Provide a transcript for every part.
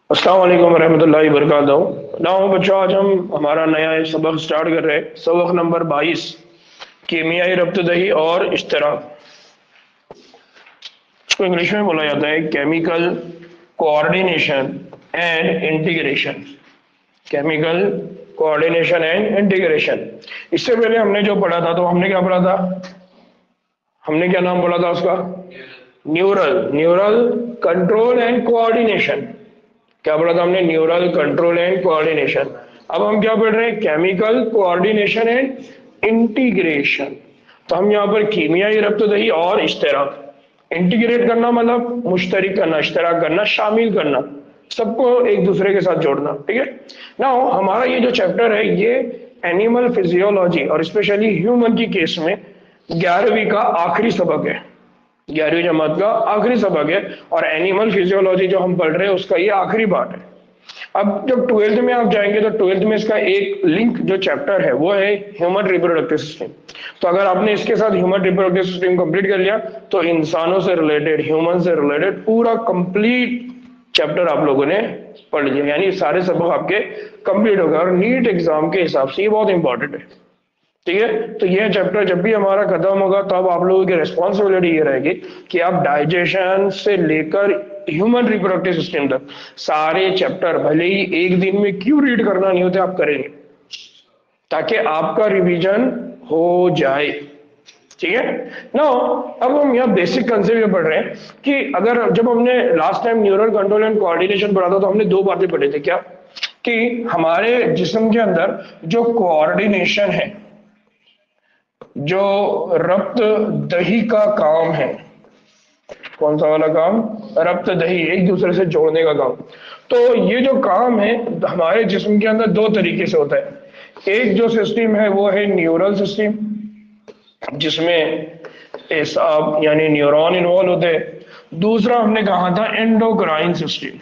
अस्सलाम वालेकुम रहमतुल्लाहि वबरकातुहू। नाउ बच्चों, आज हम हमारा नया एक सबक स्टार्ट कर रहे हैं। सबक नंबर 22, कीमियाई रब्त दही और इश्तराक। इसको इंग्लिश में बोला जाता है chemical coordination and integration. Chemical coordination and integration. इससे पहले हमने जो पढ़ा था, तो हमने क्या पढ़ा था? हमने क्या नाम बोला था उसका? Neural neural control and coordination. क्या पढ़ा था हमने? Neural control and coordination. अब हम क्या पढ़ रहे हैं? Chemical coordination and integration. तो हम यहाँ पर कीमियाई रब्त-ए-दही और इश्तराक। इंटीग्रेट करना मतलब मुश्तरिक करना, इश्तराक करना, शामिल करना, सबको एक दूसरे के साथ जोड़ना। ठीक है ना? हमारा ये जो चैप्टर है ये एनिमल फिजियोलॉजी और स्पेशली ह्यूमन की केस में 11वीं का आखिरी सबक है। 11वीं जमात का आखिरी सबक है और एनिमल फिजियोलॉजी जो हम पढ़ रहे हैं उसका ये आखिरी पार्ट है। अब जब 12th में आप जाएंगे तो 12th में इसका एक लिंक जो चैप्टर है वो है ह्यूमन रिप्रोडक्टिव सिस्टम। तो अगर आपने इसके साथ ह्यूमन रिप्रोडक्टिव सिस्टम कंप्लीट कर लिया तो इंसानों से रिलेटेड, ह्यूमन से रिलेटेड पूरा कंप्लीट चैप्टर आप लोगों ने पढ़ लिया, यानी सारे सबक आपके कंप्लीट हो गए। और नीट एग्जाम के हिसाब से ये बहुत इंपॉर्टेंट है। ठीक है, तो यह चैप्टर जब भी हमारा खत्म होगा तब आप लोगों की रिस्पॉन्सिबिलिटी ये रहेगी कि आप डाइजेशन से लेकर ह्यूमन रिप्रोडक्टिव सिस्टम तक सारे चैप्टर, भले ही एक दिन में क्यों रीड करना नहीं होते, आप करेंगे ताकि आपका रिवीजन हो जाए। ठीक है ना? अब हम यहाँ बेसिक कंसेप्ट पढ़ रहे हैं कि अगर जब हमने last time neural control and coordination पढ़ा था तो हमने दो बातें पढ़ी थी। क्या? कि हमारे जिस्म के अंदर जो कोऑर्डिनेशन है, जो रब्त दही का काम है, कौन सा वाला काम? रब्त दही, एक दूसरे से जोड़ने का काम। तो ये जो काम है हमारे जिस्म के अंदर दो तरीके से होता है। एक जो सिस्टम है वो है न्यूरल सिस्टम, जिसमें एसाब यानी न्यूरॉन इन्वॉल्व होते हैं। दूसरा हमने कहा था एंडोक्राइन सिस्टम,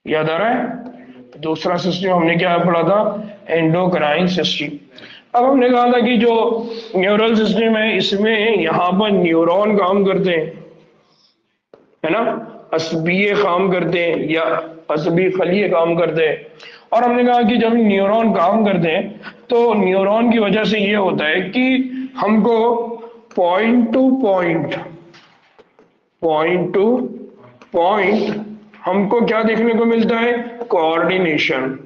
याद आ रहा है? दूसरा सिस्टम हमने क्या पढ़ा था? Endocrine system. अब हमने कहा था कि जो न्यूरल सिस्टम है इसमें यहाँ पर न्यूरॉन काम करते हैं, है ना? असबीय काम करते हैं या असबी खलीय काम करते हैं। और हमने कहा कि जब न्यूरॉन काम करते हैं तो न्यूरॉन की वजह से ये होता है कि हमको पॉइंट टू पॉइंट हमको क्या देखने को मिलता है? कोऑर्डिनेशन।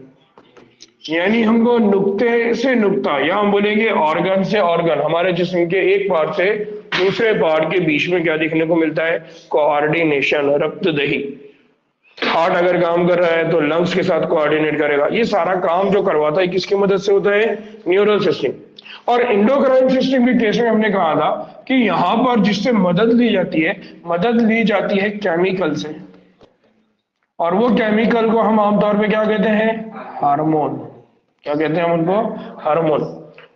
यानी हमको नुक्ते से नुक्ता, या हम बोलेंगे ऑर्गन से ऑर्गन, हमारे जिस्म के एक पार्ट से दूसरे पार्ट के बीच में क्या देखने को मिलता है? कोऑर्डिनेशन, रब्त दही। हार्ट अगर काम कर रहा है तो लंग्स के साथ कोऑर्डिनेट करेगा। ये सारा काम जो करवाता है किसकी मदद से होता है? Neural system. और एंडोक्राइन सिस्टम के केस में हमने कहा था कि यहां पर जिससे मदद ली जाती है केमिकल से, और वो केमिकल को हम आमतौर पे क्या कहते हैं? हार्मोन। क्या कहते हैं हम उनको? हार्मोन।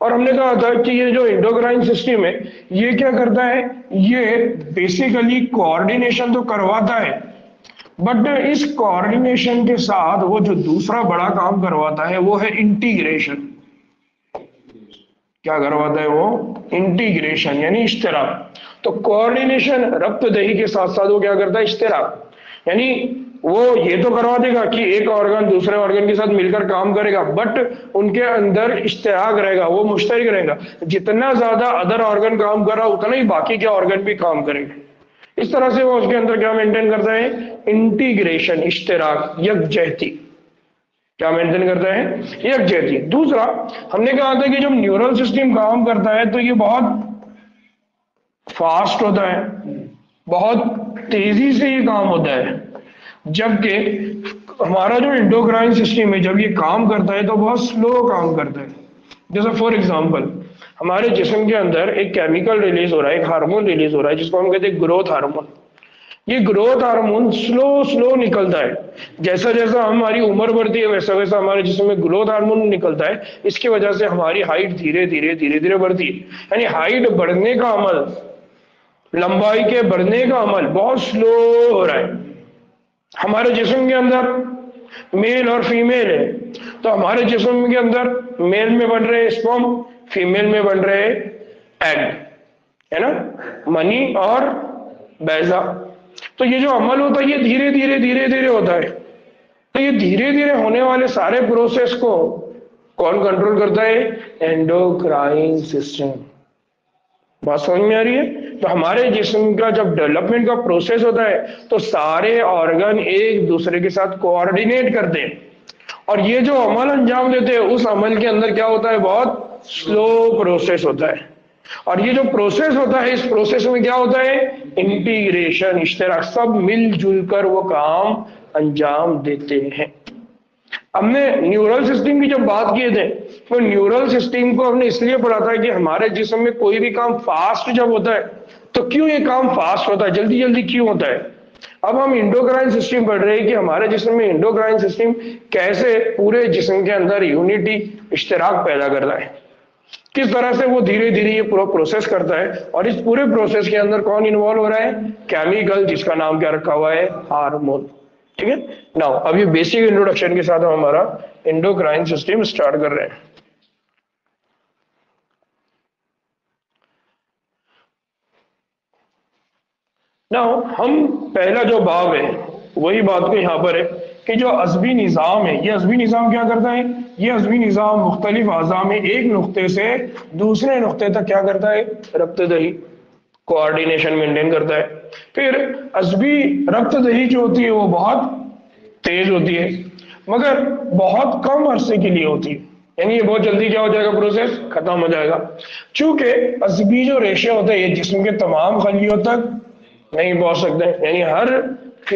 और हमने कहा था कि ये जो एंडोक्राइन सिस्टम है ये क्या करता है? ये बेसिकली कोऑर्डिनेशन तो करवाता है, बट इस कोऑर्डिनेशन के साथ वो जो दूसरा बड़ा काम करवाता है वो है इंटीग्रेशन। क्या करवाता है वो? इंटीग्रेशन यानी इश्तराक। तो कोऑर्डिनेशन रब्त दही के साथ साथ वो क्या करता है? इश्तराक। यानी वो ये तो करवा देगा कि एक ऑर्गन दूसरे ऑर्गन के साथ मिलकर काम करेगा, बट उनके अंदर इश्तराक रहेगा, वो मुश्तरक रहेगा। जितना ज्यादा अदर ऑर्गन काम कर रहा उतना ही बाकी के ऑर्गन भी काम करेंगे। इस तरह से वो उसके अंदर क्या मेंटेन करता है? इंटीग्रेशन, इश्तराक, यकजहती। क्या मेंटेन करता है? यकजहती। दूसरा हमने कहा था कि जब न्यूरल सिस्टम काम करता है तो ये बहुत फास्ट होता है, बहुत तेजी से ये काम होता है, जबकि हमारा जो एंडोक्राइन सिस्टम है जब ये काम करता है तो बहुत स्लो काम करता है। जैसे फॉर एग्जांपल हमारे जिस्म के अंदर एक केमिकल रिलीज हो रहा है, एक हार्मोन रिलीज हो रहा है जिसको हम कहते हैं ग्रोथ हार्मोन। ये ग्रोथ हार्मोन स्लो स्लो निकलता है। जैसा जैसा हमारी उम्र बढ़ती है वैसा वैसा हमारे जिस्म में ग्रोथ हार्मोन निकलता है। इसकी वजह से हमारी हाइट धीरे धीरे बढ़ती है। यानी हाइट बढ़ने का अमल, लंबाई के बढ़ने का अमल बहुत स्लो हो रहा है। हमारे जिस्म के अंदर मेल और फीमेल है, तो हमारे जिस्म के अंदर मेल में बन रहे स्पर्म, फीमेल में बन रहे एग, है ना? मनी और बैजा। तो ये जो अमल होता है ये धीरे धीरे होता है। तो ये धीरे धीरे होने वाले सारे प्रोसेस को कौन कंट्रोल करता है? Endocrine system. बात समझ में आ रही है? तो हमारे जिस्म का जब डेवलपमेंट का प्रोसेस होता है तो सारे ऑर्गन एक दूसरे के साथ कोऑर्डिनेट करते हैं, और ये जो अमल अंजाम देते हैं उस अमल के अंदर क्या होता है? बहुत स्लो प्रोसेस होता है। और ये जो प्रोसेस होता है, इस प्रोसेस में क्या होता है? इंटीग्रेशन, इश्तराक, सब मिलजुल कर वो काम अंजाम देते हैं। हमने न्यूरल सिस्टम की जब बात किए थे तो न्यूरल सिस्टम को हमने इसलिए पढ़ा था कि हमारे जिस्म में कोई भी काम फास्ट जब होता है तो क्यों ये काम फास्ट होता है, जल्दी जल्दी क्यों होता है। अब हम इंडोक्राइन सिस्टम पढ़ रहे हैं कि हमारे जिस्म में इंडोक्राइन सिस्टम कैसे पूरे जिस्म के अंदर यूनिटी, इश्तराक पैदा करता है, किस तरह से वो धीरे धीरे ये पूरा प्रोसेस करता है। और इस पूरे प्रोसेस के अंदर कौन इन्वॉल्व हो रहा है? केमिकल, जिसका नाम क्या रखा हुआ है? हार्मोन। ठीक है। नाउ अब ये बेसिक इंट्रोडक्शन के साथ हम हमारा एंडोक्राइन सिस्टम स्टार्ट कर रहे हैं। नाउ हम पहला जो बाब है वही बात को यहाँ पर है कि जो अज़बी निज़ाम है, ये अज़बी निज़ाम क्या करता है? ये अज़बी निज़ाम मुख्तलिफ अज़ा में एक नुक्ते से दूसरे नुक्ते तक क्या करता है? रब्त दही, कोऑर्डिनेशन मेंटेन करता है। फिर अज़बी रक्त दही जो होती है वो बहुत तेज होती है, मगर बहुत कम अरसे के लिए होती है, यानी ये बहुत जल्दी क्या हो जाएगा? प्रोसेस खत्म हो जाएगा। चूंकि अज़बी जो रेशे होते हैं ये जिस्म के तमाम खलियों तक नहीं पहुंच सकते, यानी हर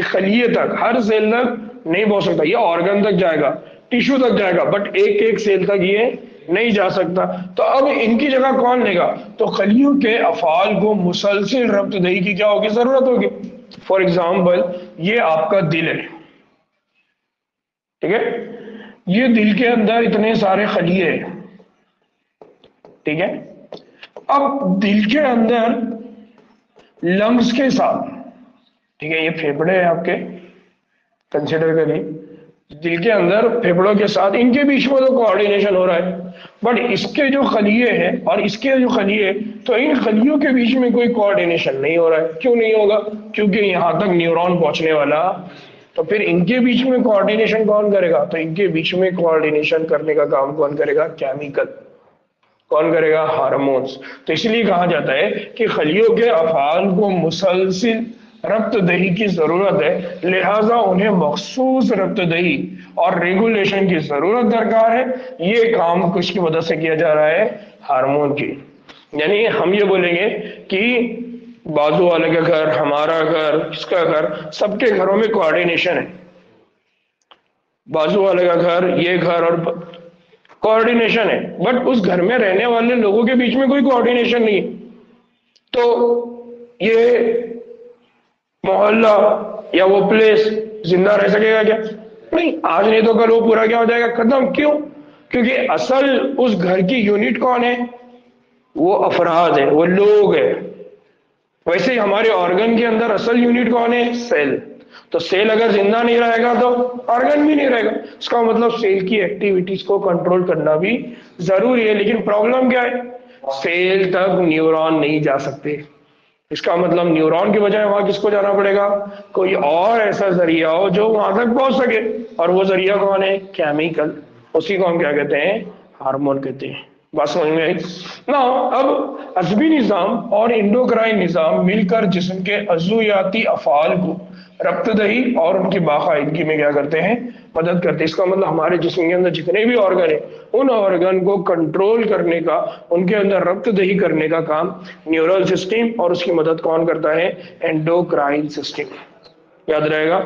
खलिए तक, हर सेल तक नहीं पहुंच सकता। ये ऑर्गन तक जाएगा, टिश्यू तक जाएगा, बट एक एक सेल तक ये नहीं जा सकता। तो अब इनकी जगह कौन लेगा? तो खलियों के अफाल को मुसलसिल रब्त दही की क्या होगी? जरूरत होगी। फॉर एग्जाम्पल ये आपका दिल है, ठीक है, ये दिल के अंदर इतने सारे खलिए हैं, ठीक है। अब दिल के अंदर लंग्स के साथ, ठीक है, ये फेफड़े हैं आपके, कंसिडर करिए, दिल के अंदर फेफड़ों के साथ इनके बीच में तो कोऑर्डिनेशन हो रहा है, बट इसके जो खलिए हैं और इसके जो खलिए, तो इन खलियों के बीच में कोई कोऑर्डिनेशन नहीं हो रहा है। क्यों नहीं होगा? क्योंकि यहां तक न्यूरॉन पहुंचने वाला, तो फिर इनके बीच में कोऑर्डिनेशन कौन करेगा? तो इनके बीच में कोऑर्डिनेशन करने का काम कौन करेगा? केमिकल। कौन करेगा? हार्मोन्स। तो इसलिए कहा जाता है कि खलियों के अफआल को मुसलसिल रक्त दही की जरूरत है, लिहाजा उन्हें मखसूस रक्त दही और रेगुलेशन की जरूरत दरकार है। ये काम किसकी मदद से किया जा रहा है? हार्मोन की। यानी हम ये बोलेंगे कि बाजू वाले का घर, हमारा घर, किसका घर, सबके घरों में कोऑर्डिनेशन है। बाजू वाले का घर, ये घर, और कोऑर्डिनेशन है, बट उस घर में रहने वाले लोगों के बीच में कोई कोऑर्डिनेशन नहीं। तो ये मोहल्ला या वो प्लेस जिंदा रह सकेगा क्या? नहीं। आज नहीं तो कल वो पूरा क्या हो जाएगा? खत्म। क्यों? क्योंकि असल उस घर की यूनिट कौन है? वो अफराद है, वो लोग है। वैसे ही हमारे ऑर्गन के अंदर असल यूनिट कौन है? सेल। तो सेल अगर जिंदा नहीं रहेगा तो ऑर्गन भी नहीं रहेगा। इसका मतलब सेल की एक्टिविटीज को कंट्रोल करना भी जरूरी है। लेकिन प्रॉब्लम क्या है? सेल तक न्यूरॉन नहीं जा सकते। इसका मतलब न्यूरॉन के बजाय वहां किसको जाना पड़ेगा? कोई और ऐसा जरिया हो जो वहां तक पहुंच सके, और वो जरिया कौन है? केमिकल। उसी को हम क्या कहते हैं? हार्मोन कहते हैं। बात समझ में आई ना? अब अज़बी निज़ाम और इंडोक्राइन निज़ाम मिलकर जिस्म के अज़ुयाती अफ़ाल को रब्त दही और उनकी बाकायदगी में क्या करते हैं? मदद करते हैं। इसका मतलब हमारे जिस्म के अंदर जितने भी ऑर्गन है, उन ऑर्गन को कंट्रोल करने का, उनके अंदर रब्त दही करने का काम न्यूरल सिस्टम, और उसकी मदद कौन करता है? Endocrine system. याद रहेगा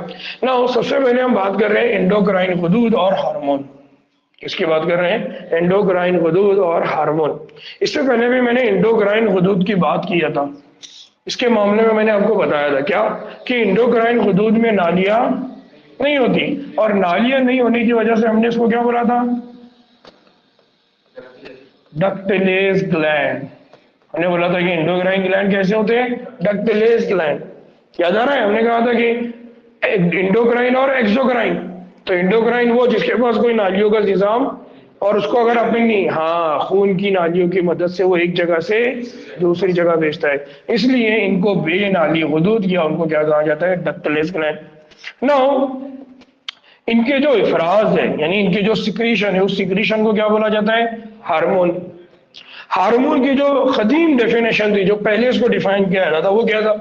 ना? सबसे पहले हम बात कर रहे हैं एंडोक्राइन हुदूद और हार्मोन। किसकी बात कर रहे हैं? एंडोक्राइन हुदूद और हार्मोन। इससे पहले भी मैंने एंडोक्राइन हुदूद की बात किया था। इसके मामले में मैंने आपको बताया था क्या कि एंडोक्राइन हुदूद में नालियां नहीं होती, और नालियां नहीं होने की वजह से हमने इसको क्या बोला था? डक्टिलेस ग्लैंड। हमने बोला था कि एंडोक्राइन ग्लैंड कैसे होते हैं? डक्टिलेस ग्लैंड। याद आ रहा है? हमने कहा था कि एंडोक्राइन और एक्सोक्राइन। तो एंडोक्राइन वो जिसके पास कोई नालियों का निजाम, और उसको अगर अपनी खून की नालियों की मदद से वो एक जगह से दूसरी जगह भेजता है, इसलिए इनको बेनाली हुदूद या उनको क्या कहा जाता है? डक्टिलेस ग्लैंड। नाउ इनके जो इफराज है यानी इनकी जो सिक्रीशन है, उस सिक्रीशन को क्या बोला जाता है? हार्मोन। हार्मोन की जो खदीम डेफिनेशन थी, जो पहले इसको डिफाइन किया जाता था, वो क्या था?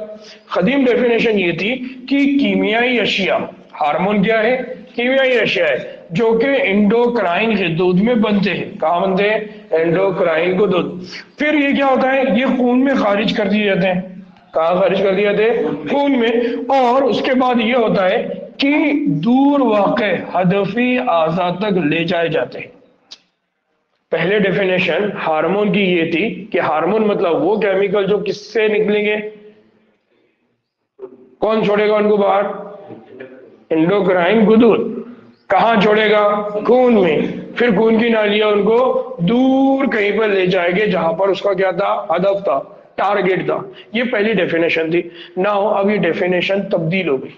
खदीम डेफिनेशन ये थी कि कीमियाई अशिया, हार्मोन क्या है? कीमियाई अशिया है जो कि एंडोक्राइन गुदूद में बनते हैं। कहाँ बनते हैं? एंडोक्राइन गुदूद। फिर ये क्या होता है? ये खून में खारिज कर दिए जाते हैं। कहाँ खारिज कर दिए जाते हैं? खून में। और उसके बाद ये होता है कि दूर वाक़े हदफी आज़ा तक ले जाए जाते हैं। पहले डेफिनेशन हार्मोन की ये थी कि हार्मोन मतलब वो केमिकल जो किससे निकलेंगे? कौन छोड़ेगा उनको बाहर? एंडोक्राइन गुदूद। कहाँ छोड़ेगा? खून में। फिर खून की नालियां उनको दूर कहीं पर ले जाएंगे जहां पर उसका क्या था? हदफ था, टारगेट था। ये पहली डेफिनेशन थी। नाउ अब ये डेफिनेशन तब्दील हो गई।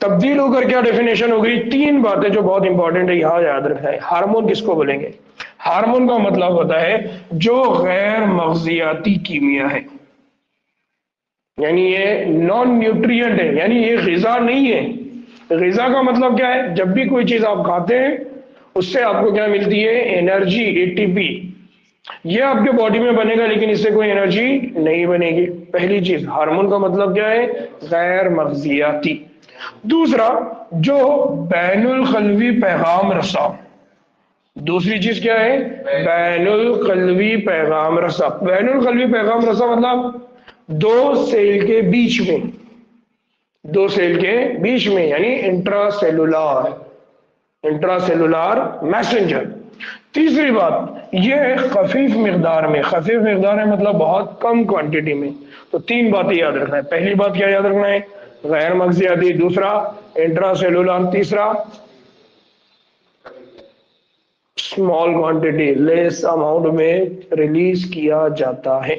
तब्दील होकर क्या डेफिनेशन हो गई? तीन बातें जो बहुत इंपॉर्टेंट है, यहां याद रखना है। हार्मोन किसको बोलेंगे? हार्मोन का मतलब होता है जो गैर मग़ज़ियाती कीमिया है, यानी ये नॉन न्यूट्रिएंट है, यानी ये ग़िज़ा नहीं है। ग़िज़ा का मतलब क्या है? जब भी कोई चीज आप खाते हैं उससे आपको क्या मिलती है? Energy, ATP. ये आपके बॉडी में बनेगा लेकिन इससे कोई एनर्जी नहीं बनेगी। पहली चीज, हार्मोन का मतलब क्या है? गैर मग़ज़ियाती। दूसरा, जो बैनुल क़ल्बी पैगाम रसा। दूसरी चीज क्या है? बैनुल क़ल्बी पैगाम रसा। बैनुल क़ल्बी पैगाम रसा मतलब दो सेल के बीच में, दो सेल के बीच में, यानी इंट्रासेलुलर, इंट्रासेलुलर मैसेंजर। तीसरी बात, ये खफीफ मिकदार में, खफीफ मिकदार में मतलब बहुत कम क्वांटिटी में। तो तीन बातें याद रखना है। पहली बात क्या याद रखना है? गैर मग़ज़ियाती। दूसरा इंट्रासेलुलर। तीसरा स्मॉल क्वांटिटी, लेस अमाउंट में रिलीज किया जाता है।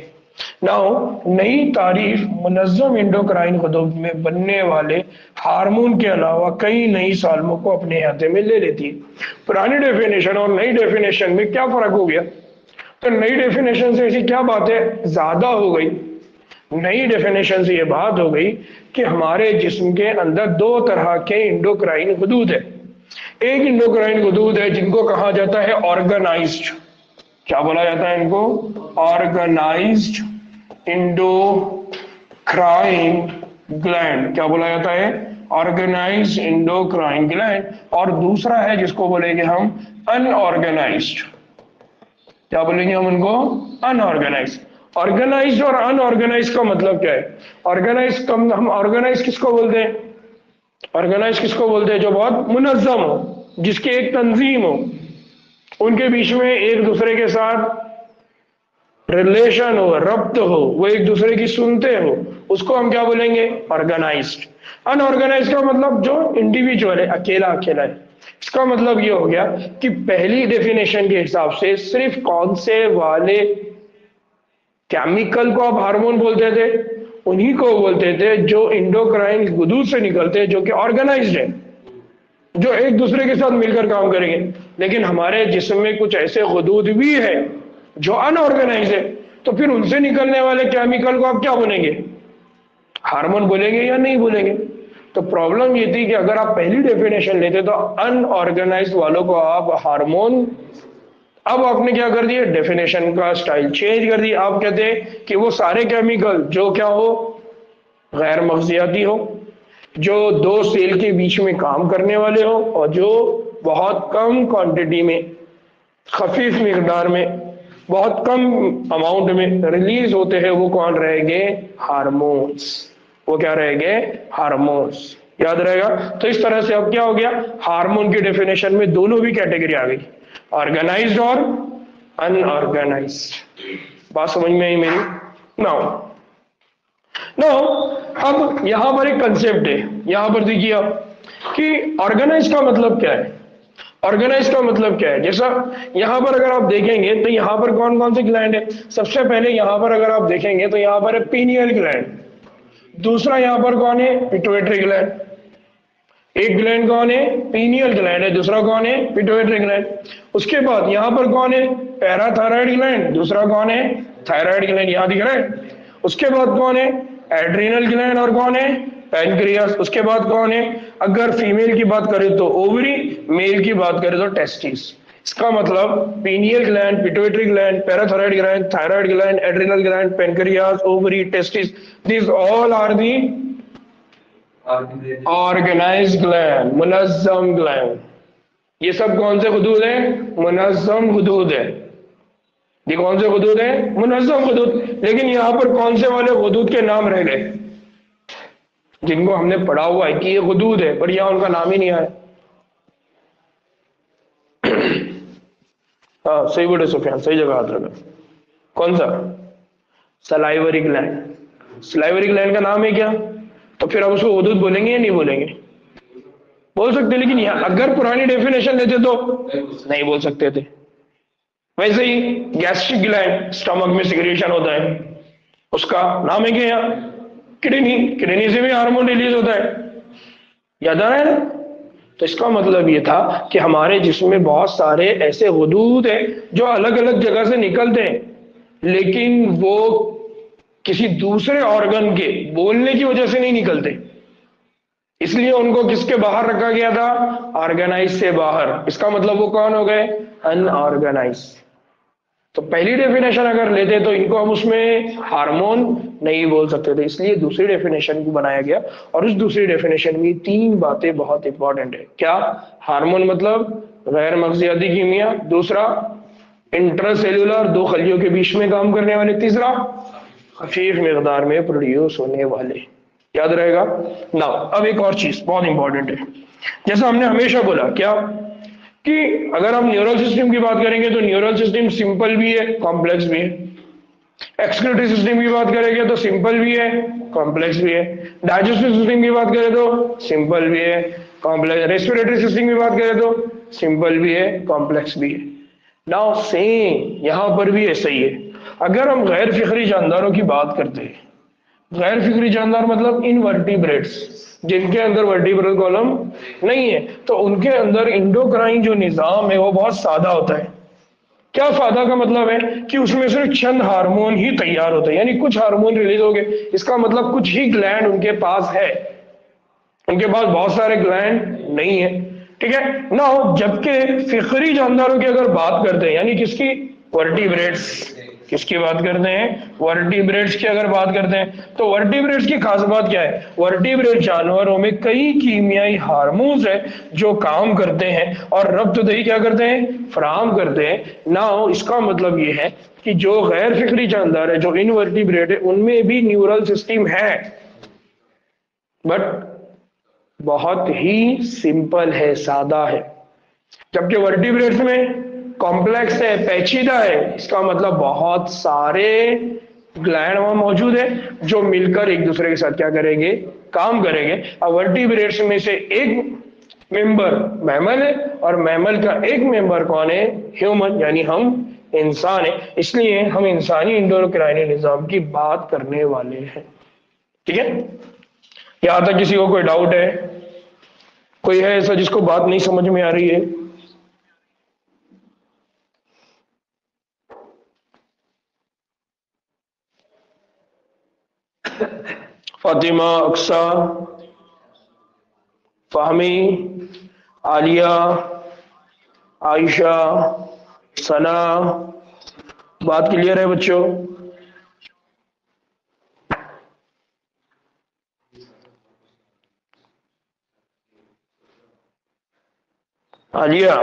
नाउ नई तारीफ मुनज़्ज़म एंडोक्राइन गुदूद में बनने वाले हार्मोन के अलावा कई नई सालमों को अपने हाथे में ले लेती है। पुरानी डेफिनेशन और नई डेफिनेशन में क्या फर्क हो गया? तो नई डेफिनेशन से ऐसी क्या बातें ज्यादा हो गई? नई डेफिनेशन से ये बात हो गई कि हमारे जिस्म के अंदर दो तरह के एंडोक्राइन गुदूद है। एक इंडोक्राइन गुदूद है जिनको कहा जाता है ऑर्गेनाइज्ड। क्या बोला जाता है इनको? Organised endocrine gland. क्या बोला जाता है? Organised endocrine gland. और दूसरा है जिसको बोलेंगे हम अनऑर्गेनाइज्ड। क्या बोलेंगे हम इनको? अनऑर्गेनाइज्ड। ऑर्गेनाइज्ड और अनऑर्गेनाइज्ड का मतलब क्या है? ऑर्गेनाइज कम, हम ऑर्गेनाइज किसको बोलते हैं? ऑर्गेनाइज किसको बोलते हैं? जो बहुत मुनज़्ज़म हो, जिसकी एक तंजीम हो, उनके बीच में एक दूसरे के साथ रिलेशन हो, रब्त हो, वो एक दूसरे की सुनते हो, उसको हम क्या बोलेंगे? ऑर्गेनाइज्ड। अनऑर्गेनाइज्ड का मतलब जो इंडिविजुअल है, अकेला अकेला है। इसका मतलब ये हो गया कि पहली डेफिनेशन के हिसाब से सिर्फ कौन से वाले केमिकल को आप हार्मोन बोलते थे? उन्हीं को बोलते थे जो इंडोक्राइन गुदूद से निकलते, जो कि ऑर्गेनाइज्ड है, जो एक दूसरे के साथ मिलकर काम करेंगे। लेकिन हमारे जिस्म में कुछ ऐसे गुदूद भी है जो अनऑर्गेनाइज है, तो फिर उनसे निकलने वाले केमिकल को आप क्या बोलेंगे? हार्मोन बोलेंगे या नहीं बोलेंगे? तो प्रॉब्लम ये थी कि अगर आप पहली डेफिनेशन लेते तो अनऑर्गेनाइज्ड वालों को आप हार्मोन, अब आपने क्या कर दिया? डेफिनेशन का स्टाइल चेंज कर दिया। आप कहते हैं कि वो सारे केमिकल जो क्या हो? गैर मग़ज़ियाती हो, जो दो सेल के बीच में काम करने वाले हो, और जो बहुत कम क्वांटिटी में, खफीफ मिकदार में, बहुत कम अमाउंट में रिलीज होते हैं, वो कौन रहेंगे? हार्मोन्स। वो क्या रहेंगे? हार्मोन्स। याद रहेगा? तो इस तरह से अब क्या हो गया? हार्मोन की डेफिनेशन में दोनों भी कैटेगरी आ गई, ऑर्गेनाइज्ड और अनऑर्गेनाइज्ड। बात समझ में आई मेरी? नाउ अब यहां पर एक कंसेप्ट है, यहां पर देखिए आप कि ऑर्गेनाइज का मतलब क्या है? ऑर्गेनाइज का मतलब क्या है? जैसा यहां पर अगर आप देखेंगे तो यहां पर कौन कौन से ग्लैंड है? सबसे पहले यहां पर अगर आप देखेंगे तो यहां पर है पीनियल ग्लैंड। दूसरा यहां पर कौन है? Pituitary gland. एक ग्लैंड कौन है? पीनियल ग्लैंड है। दूसरा कौन है? Pituitary gland. उसके बाद यहां पर कौन है? Parathyroid gland. दूसरा कौन है? Thyroid gland. यहां दिख रहा है। उसके बाद कौन है? Adrenal gland. और कौन है? पैनक्रियास। उसके बाद कौन है, अगर फीमेल की बात करें तो ओवरी, मेल की बात करें तो टेस्टिस। इसका मतलब pineal gland, pituitary gland, parathyroid gland, thyroid gland, adrenal gland, pancreas, ovary, testis, this all are the organised gland, मुनज़्ज़म ग्लैंड। ये सब कौन से हुदूद है, मुनज़्ज़म हुदूद है। ये कौन से हुदूद है, मुनज़्ज़म हुदूद। लेकिन यहां पर कौन से वाले हुदूद के नाम रह गए, जिनको हमने पढ़ा हुआ है कि ये हुदूद है, पर यहां उनका नाम ही नहीं आया। हाँ सही बोले सुफियान, सही जगह हाथ रखा। कौन सा, सलाइवरी ग्लैंड। सलाइवरी ग्लैंड का नाम है क्या, तो फिर हम उसको हुदूद बोलेंगे या नहीं बोलेंगे, बोल सकते। लेकिन यहाँ अगर पुरानी डेफिनेशन लेते तो नहीं बोल सकते थे। वैसे ही गैस्ट्रिक ग्लैंड, स्टमक में सिक्रेशन होता है, उसका नाम है क्या यहाँ, किडनी। किडनी से भी हार्मोन रिलीज होता है, याद आ रहा है ना। तो इसका मतलब ये था कि हमारे जिस्म में बहुत सारे ऐसे हुदूद हैं जो अलग अलग जगह से निकलते हैं, लेकिन वो किसी दूसरे ऑर्गन के बोलने की वजह से नहीं निकलते, इसलिए उनको किसके बाहर रखा गया था, ऑर्गेनाइज से बाहर। इसका मतलब वो कौन हो गए, अनऑर्गेनाइज। तो पहली डेफिनेशन अगर लेते तो इनको हम उसमें हार्मोन नहीं बोल सकते थे, इसलिए दूसरी डेफिनेशन को बनाया गया। और उस दूसरी डेफिनेशन में तीन बातें बहुत इंपॉर्टेंट है। क्या, हार्मोन मतलब गैर मगजियाती कीमिया, दूसरा इंट्रासेल्यूलर, दो खलियों के बीच में काम करने वाले, तीसरा खफीफ मिकदार में प्रोड्यूस होने वाले। याद रहेगा ना। अब एक और चीज बहुत इंपॉर्टेंट है, जैसा हमने हमेशा बोला क्या, कि अगर हम न्यूरल सिस्टम की बात करेंगे तो न्यूरल सिस्टम सिंपल भी है, कॉम्प्लेक्स भी है। एक्सक्रीटरी सिस्टम की बात करेंगे तो सिंपल भी है, कॉम्प्लेक्स भी है। डाइजेस्टिव सिस्टम की बात करें तो सिंपल भी है, कॉम्प्लेक्स। रेस्पिरेटरी सिस्टम की बात करें तो सिंपल भी है, कॉम्प्लेक्स भी है। नाउ सेम यहां पर भी ऐसा ही है। अगर हम गैर फिक्री जानदारों की बात करते हैं, गैर फिक्री जानदार मतलब इनवर्टिब्रेट्स, जिनके अंदर वर्टिब्रल कॉलम नहीं है, तो उनके अंदर इंडोक्राइन जो निजाम है वो बहुत सादा होता है। क्या सादा का मतलब है कि उसमें सिर्फ चंद हार्मोन ही तैयार होते हैं, यानी कुछ हार्मोन रिलीज हो गए, इसका मतलब कुछ ही ग्लैंड उनके पास है, उनके पास बहुत सारे ग्लैंड नहीं है। ठीक है ना। जबकि फिक्री जानदारों की अगर बात करते हैं, यानी किसकी, वर्टिब्रेट्स, किसकी बात करते हैं, वर्टिब्रेट्स की अगर बात करते हैं, तो वर्टिब्रेट्स की खास बात क्या है, वर्टिब्रेट जानवरों में कई कीमियाई हार्मोन्स है जो काम करते हैं और रब्तदही क्या करते हैं, फराहम करते हैं ना। इसका मतलब ये है कि जो गैर फिक्री जानदार है, जो इनवर्टिब्रेट है, उनमें भी न्यूरल सिस्टम है, बट बहुत ही सिंपल है, सादा है। जबकि वर्टिब्रेट्स में कॉम्प्लेक्स है, पेचीदा है। इसका मतलब बहुत सारे ग्लैंड वहां मौजूद है जो मिलकर एक दूसरे के साथ क्या करेंगे, काम करेंगे। अब वर्टिब्रेट्स में से एक मेंबर मैमल है और मैमल का एक मेंबर कौन है, ह्यूमन, यानी हम इंसान है। इसलिए हम इंसानी एंडोक्राइन निजाम की बात करने वाले हैं। ठीक है, यहां तक किसी को कोई डाउट है, कोई है ऐसा जिसको बात नहीं समझ में आ रही है? फातिमा, अक्सा, फाहमी, आलिया, आयशा, सना, बात क्लियर है बच्चों? आलिया,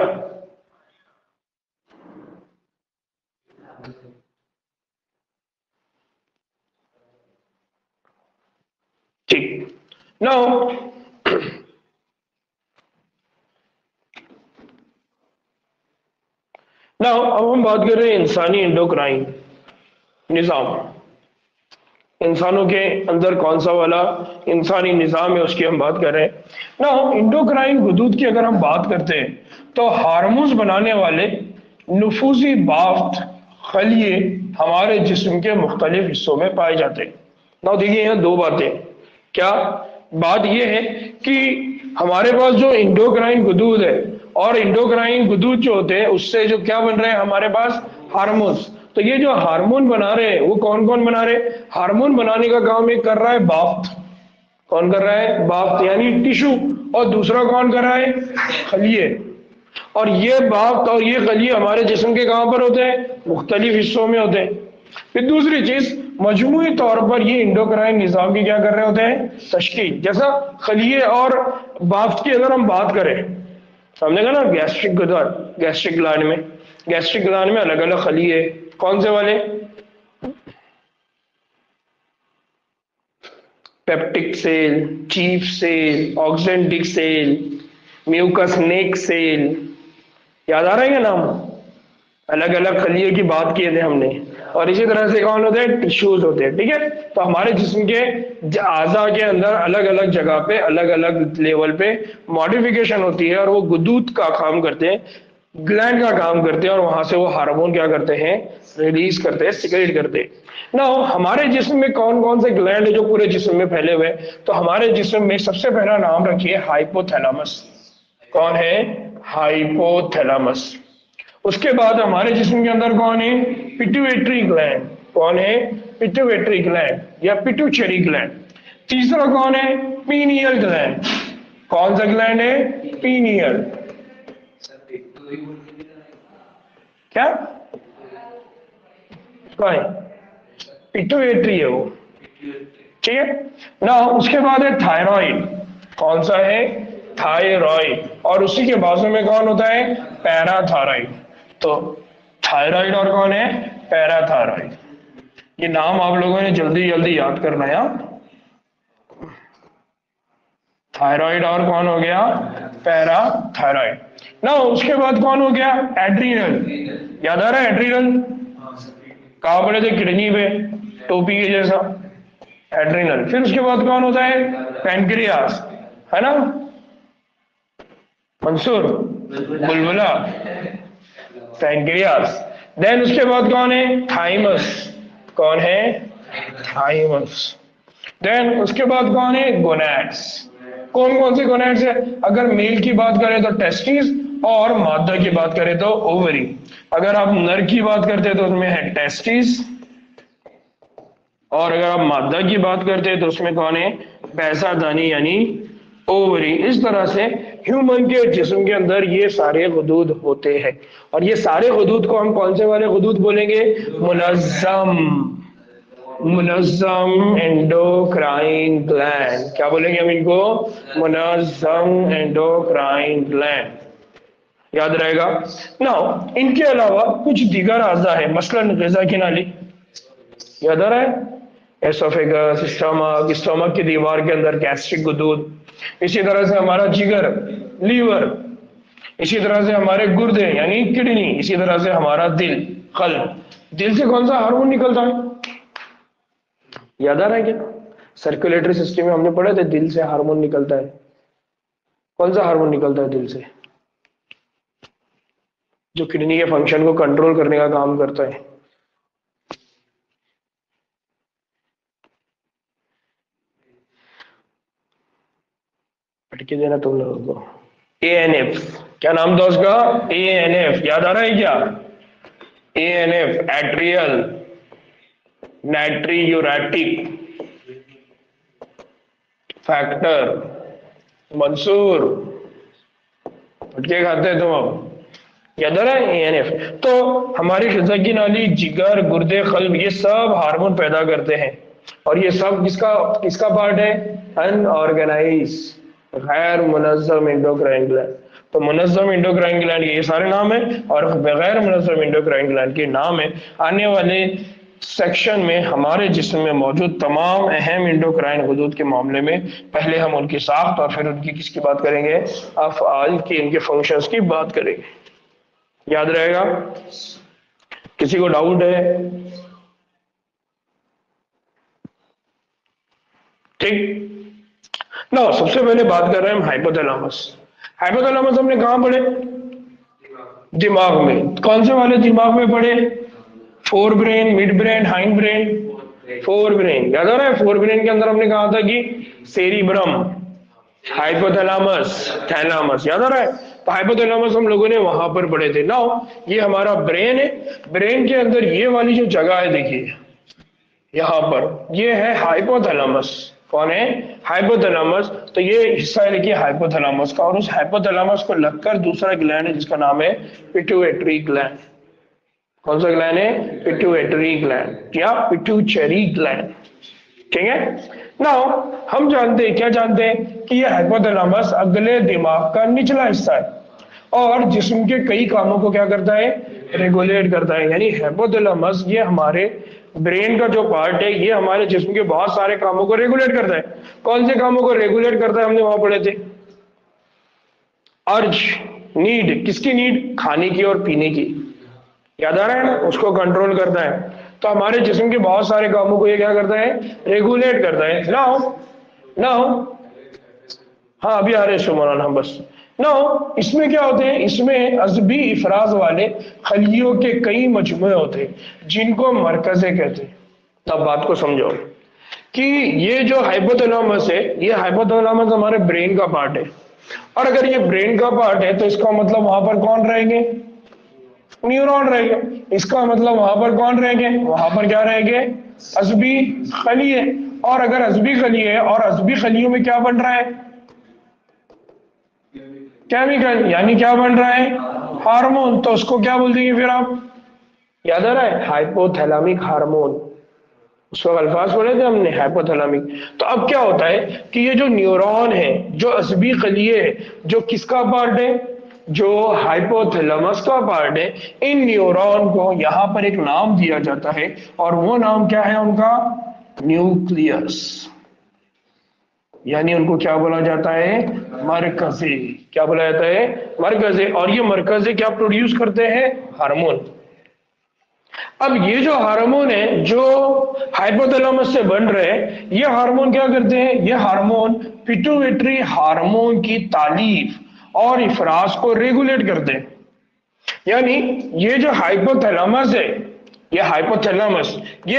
ठीक। नाउ अब हम बात कर रहे हैं इंसानी एंडोक्राइन निजाम। इंसानों के अंदर कौन सा वाला इंसानी निजाम है उसकी हम बात कर रहे हैं ना। इंडोक्राइन हुदूद की अगर हम बात करते हैं तो हार्मोन्स बनाने वाले नुफूजी बाफ्त खलिए हमारे जिस्म के मुख्तलिफ हिस्सों में पाए जाते हैं ना। देखिए यहाँ दो बातें, क्या बात यह है कि हमारे पास जो इंडोक्राइन गुदूद है और इंडोक्राइन गुदूद जो होते हैं उससे जो क्या बन रहे हैं हमारे पास, हार्मोन्स। तो ये जो हार्मोन बना रहे हैं वो कौन कौन बना रहे हैं, हार्मोन बनाने का काम एक कर रहा है बाफ्त। कौन कर रहा है? बाफ्त यानी टिश्यू। और दूसरा कौन कर रहा है? खलिए। और ये बाफ्त और ये खलिए हमारे जिस्म के कहां पर होते हैं? मुख्तलिफ हिस्सों में होते हैं। फिर दूसरी चीज, मजमूई तौर पर ये इंडोक्राइन निजाम की क्या कर रहे होते हैं? तशकील। जैसा खलिए और बाफ्त की अगर हम बात करें, हमने कहा ना गैस्ट्रिक ग्लैंड में अलग अलग खलिए, कौन से वाले? Peptic cell, chief cell, oxyntic cell, mucous neck cell, याद आ रहा है क्या नाम? अलग अलग खलिए की बात किए थे हमने। और इसी तरह से कौन होते हैं? टिश्यूज होते हैं। ठीक है, तो हमारे जिस्म के आज़ा के अंदर अलग अलग जगह पे अलग अलग लेवल पे मॉडिफिकेशन होती है और वो गुदूद का काम करते हैं, ग्लैंड का काम करते हैं, और वहां से वो हार्मोन क्या करते हैं? रिलीज करते हैं, सिक्रेट करते हैं। ना हमारे जिस्म में कौन कौन से ग्लैंड है जो पूरे जिस्म में फैले हुए हैं? तो हमारे जिस्म में सबसे पहला नाम रखिए हाइपोथैलेमस। कौन है? हाइपोथैलेमस। उसके बाद हमारे जिस्म के अंदर कौन है? Pituitary gland. कौन है? पिट्यूटरी ग्लैंड या पिट्यूटरी ग्लैंड। तीसरा कौन है? Pineal gland. कौन सा ग्लैंड है? पीनियल। क्या कौन है? पिट्यूटरी है वो। ठीक है ना। उसके बाद है थायराइड। कौन सा है? थायराइड। और उसी के बाजू में कौन होता है? पैराथायराइड। तो थायराइड और कौन है? पैराथायराइड। ये नाम आप लोगों ने जल्दी जल्दी याद करना है। थायराइड और कौन हो गया? पैराथायराइड। ना उसके बाद कौन हो गया? एड्रीनल। याद आ रहा है एड्रीनल? कहां पड़े थे? किडनी पे, टोपी के जैसा, एड्रीनल। फिर उसके बाद कौन होता है? पैनक्रियास, है ना मंसूर? बुलबुला, पैनक्रियास। देन उसके बाद कौन है? थाइमस। कौन है? थाइमस। देन उसके बाद कौन है? गोनैड्स। कौन कौन से गोनैड्स है? अगर मेल की बात करें तो टेस्टिस, और मादा की बात करें तो ओवरी। अगर आप नर की बात करते हैं तो उसमें है टेस्टिस, और अगर आप मादा की बात करते हैं तो उसमें कौन है? पैसादानी यानी ओवरी। इस तरह से ह्यूमन के जिस्म के अंदर ये सारे हुदूद होते हैं। और ये सारे हुदूद को हम कौन से वाले हुदूद बोलेंगे? मुनज़्ज़म। मुनज़्ज़म एंडोक्राइन ग्लैंड। क्या बोलेंगे हम इनको? मुनज़्ज़म एंडोक्राइन ग्लैंड। याद रहेगा ना। इनके अलावा कुछ दीगर अज़ा है, मसलन ग़िज़ा की नाली। याद आ रहा है? एसोफेगस, स्टमक की दीवार के अंदर गैस्ट्रिक गुदूद। इसी तरह से हमारा जिगर, लीवर। इसी तरह से हमारे गुर्दे यानी किडनी। इसी तरह से हमारा दिल, कल्ब। दिल से कौन सा हार्मोन निकलता है? याद आ रहा है क्या? सर्कुलेटरी सिस्टम में हमने पढ़ा था दिल से हार्मोन निकलता है। कौन सा हार्मोन निकलता है दिल से? जो किडनी के फंक्शन को कंट्रोल करने का काम करता है। पटके देना तुम लोगों को। ANF। क्या नाम था उसका? ANF। याद आ रहा है क्या? ANF, atrial natriuretic factor. मंसूर पटके खाते हैं तुम अब? याद आ रहा है? ANF। तो हमारी ग़िज़ा की नाली, जिगर, गुर्दे, कल्ब, ये सब हार्मोन पैदा करते हैं। और ये सब किसका किसका पार्ट है? अनऑर्गेनाइज, गैर मुनज़्ज़म एंडोक्राइन ग्लैंड। तो मुनज़्ज़म एंडोक्राइन ग्लैंड ये सारे नाम है, और गैर मुनज़्ज़म एंडोक्राइन ग्लैंड के नाम है। आने वाले सेक्शन में हमारे जिस्म में मौजूद तमाम अहम एंडोक्राइन हुदूद के मामले में पहले हम उनकी साख्त और फिर उनकी किसकी बात करेंगे? अफ़आल की, इनके फंक्शंस की बात करेंगे। याद रहेगा? किसी को डाउट है? ठीक ना। सबसे पहले बात कर रहे हैं हम हाइपोथैलेमस। हाइपोथैलेमस हमने कहां पढ़े? दिमाग में। कौन से वाले दिमाग में पढ़े? Fore brain, mid brain, hind brain? Fore brain. याद आ रहा है? फोर ब्रेन के अंदर हमने कहा था कि सेरिब्रम, हाइपोथैलेमस, थैलेमस। याद आ रहा है? तो हाइपोथैलेमस हम लोगों ने वहां पर पढ़े थे। नाउ ये हमारा ब्रेन है। ब्रेन के अंदर ये वाली जो जगह है देखिए यहां पर, ये है हाइपोथैलेमस। कौन है? हाइपोथैलेमस। तो ये हिस्सा है देखिए हाइपोथैलेमस का, और उस हाइपोथैलेमस को लगकर दूसरा ग्लैंड है जिसका नाम है पिट्यूटरी ग्लैंड। कौन सा ग्लैंड है? पिट्यूटरी ग्लैंड या पिट्यूटरी ग्लैंड। ठीक है। नाउ हम जानते हैं, क्या जानते हैं कि ये हाइपोथैलेमस अगले दिमाग का निचला हिस्सा है और जिस्म के कई कामों को क्या करता है? रेगुलेट करता है। यानी हाइपोथैलेमस ये हमारे ब्रेन का जो पार्ट है, ये हमारे जिस्म के बहुत सारे कामों को रेगुलेट करता है। कौन से कामों को रेगुलेट करता है? हमने वहां पढ़े थे, अर्ज, नीड। किसकी नीड? खाने की और पीने की। याद आ रहा है ना? उसको कंट्रोल करता है। तो हमारे जिस्म के बहुत सारे कामों को ये क्या करता है? रेगुलेट करता है। नाउ नाउ हाँ अभी आ रहे सुमरान, हम बस नाउ इसमें क्या होते हैं? इसमें अज़बी इफराज वाले खलियों के कई मजमूए होते हैं जिनको मरकज़े कहते हैं। तब बात को समझो कि ये जो हाइपोथैलेमस है, ये हाइपोथैलेमस हमारे ब्रेन का पार्ट है, और अगर ये ब्रेन का पार्ट है तो इसका मतलब वहां पर कौन रहेंगे? न्यूरॉन रहेंगे। इसका मतलब वहां पर कौन रहेंगे? वहां पर क्या रहेंगे? अज़बी खलिए। और अगर अज़बी खलिए है और अज़बी खलियों में क्या बन रहा है? केमिकल। यानी क्या बन रहा है? हार्मोन। तो उसको क्या बोल देंगे फिर आप? याद आ रहा है? Hypothalamic hormone. उस वक्त अल्फाज बोले थे हमने, हाइपोथैलेमिक। तो अब क्या होता है कि ये जो न्यूरॉन है, जो अज़बी खलिए है, जो किसका पार्ट है? जो हाइपोथैलेमस का पार्ट है, इन न्यूरॉन को यहां पर एक नाम दिया जाता है, और वो नाम क्या है उनका? न्यूक्लियस। यानी उनको क्या बोला जाता है? मरकज़े। क्या बोला जाता है? मरकज़े। और ये मरकज़े क्या प्रोड्यूस करते हैं? हार्मोन। अब ये जो हार्मोन है जो हाइपोथैलेमस से बन रहे हैं, ये हार्मोन क्या करते हैं? ये हार्मोन पिट्यूटरी हार्मोन की तालीफ और इफराज को रेगुलेट करते हैं। यानी ये जो हाइपोथैलेमस है, ये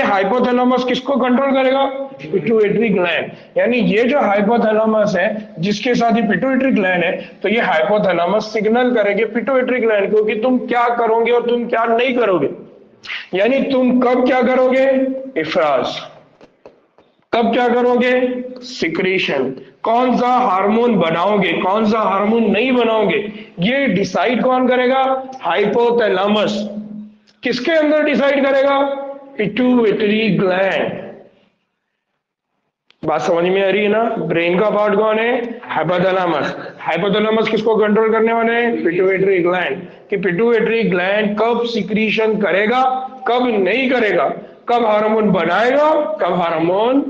हाइपोथैलेमस किसको कंट्रोल करेगा? Pituitary gland. यानी ये जो हाइपोथैलेमस है जिसके साथ ही पिट्यूटरी ग्लैंड है, तो ये हाइपोथैलेमस सिग्नल करेंगे पिट्यूटरी ग्लैंड को कि तुम क्या करोगे और तुम क्या नहीं करोगे। यानी तुम कब क्या करोगे? इफराज। कब क्या करोगे? सिक्रीशन। कौन सा हार्मोन बनाओगे, कौन सा हार्मोन नहीं बनाओगे, ये डिसाइड कौन करेगा? हाइपोथैलेमस। किसके अंदर डिसाइड करेगा? Pituitary gland. बात समझ में आ रही है ना? ब्रेन का पार्ट कौन है? हाइपोथैलेमस। हाइपोथैलेमस किसको कंट्रोल करने वाले हैं? Pituitary gland. कि पिट्यूटरी ग्लैंड कब सिक्रीशन करेगा, कब नहीं करेगा, कब हार्मोन बनाएगा, कब हार्मोन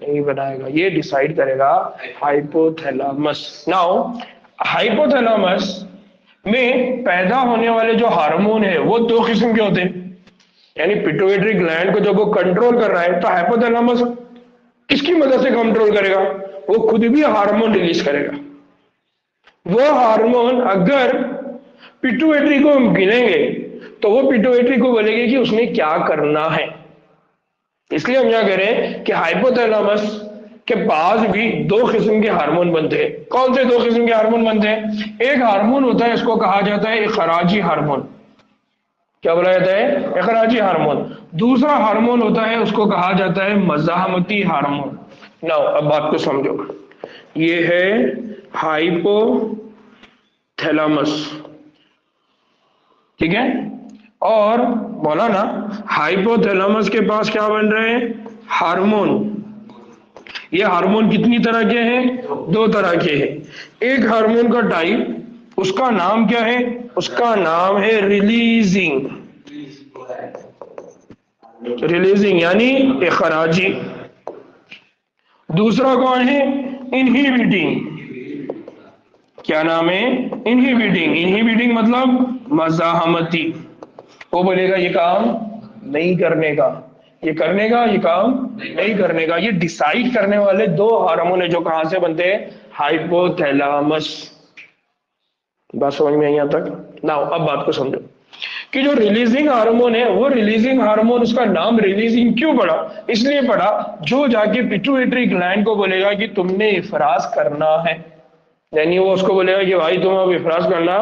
नहीं बनाएगा, ये डिसाइड करेगा हाइपोथैलेमस। नाउ हाइपोथैलेमस में पैदा होने वाले जो हार्मोन है वो दो किस्म के होते हैं। यानी पिट्यूटरी ग्लैंड को जब वो कंट्रोल कर रहा है तो हाइपोथैलेमस किसकी मदद से कंट्रोल करेगा? वो खुद भी हार्मोन रिलीज करेगा। वो हार्मोन अगर पिट्यूटरी को हम गिनेंगे तो वो पिट्यूटरी को बोलेगी कि उसने क्या करना है। इसलिए हम क्या कह रहे हैं कि हाइपोथैलेमस के पास भी दो किस्म के हार्मोन बनते हैं। कौन से दो किस्म के हार्मोन बनते हैं? एक हार्मोन होता है, इसको कहा जाता है इखराजी हार्मोन। क्या बोला जाता है? इखराजी हार्मोन। दूसरा हार्मोन होता है, उसको कहा जाता है मज़ाहमती हार्मोन। नाउ अब बात को समझो, ये है हाइपोथैलेमस, ठीक है। और बोला ना, हाइपोथैलेमस के पास क्या बन रहे हैं? हार्मोन। ये हार्मोन कितनी तरह के हैं? दो तरह के हैं। एक हार्मोन का टाइप, उसका नाम क्या है? उसका नाम है रिलीजिंग। रिलीजिंग यानी इखराजी। दूसरा कौन है? इनहिबिटिंग। क्या नाम है? इनहिबिटिंग। इनहिबिटिंग मतलब मज़ाहमती। वो बोलेगा ये काम नहीं करने का, ये करने का, ये काम नहीं करने का। ये डिसाइड करने वाले दो हार्मोन है जो कहां से बनते हैं? हाइपोथैलेमस। बात समझ में आई यहां तक? नाउ अब बात को समझो कि जो रिलीजिंग हार्मोन है, वो रिलीजिंग हार्मोन, उसका नाम रिलीजिंग क्यों पड़ा? इसलिए पड़ा जो जाके पिट्यूटरी ग्लैंड को बोलेगा कि तुमने इफराज करना है। यानी वो उसको बोलेगा कि भाई तुम अब इफराज करना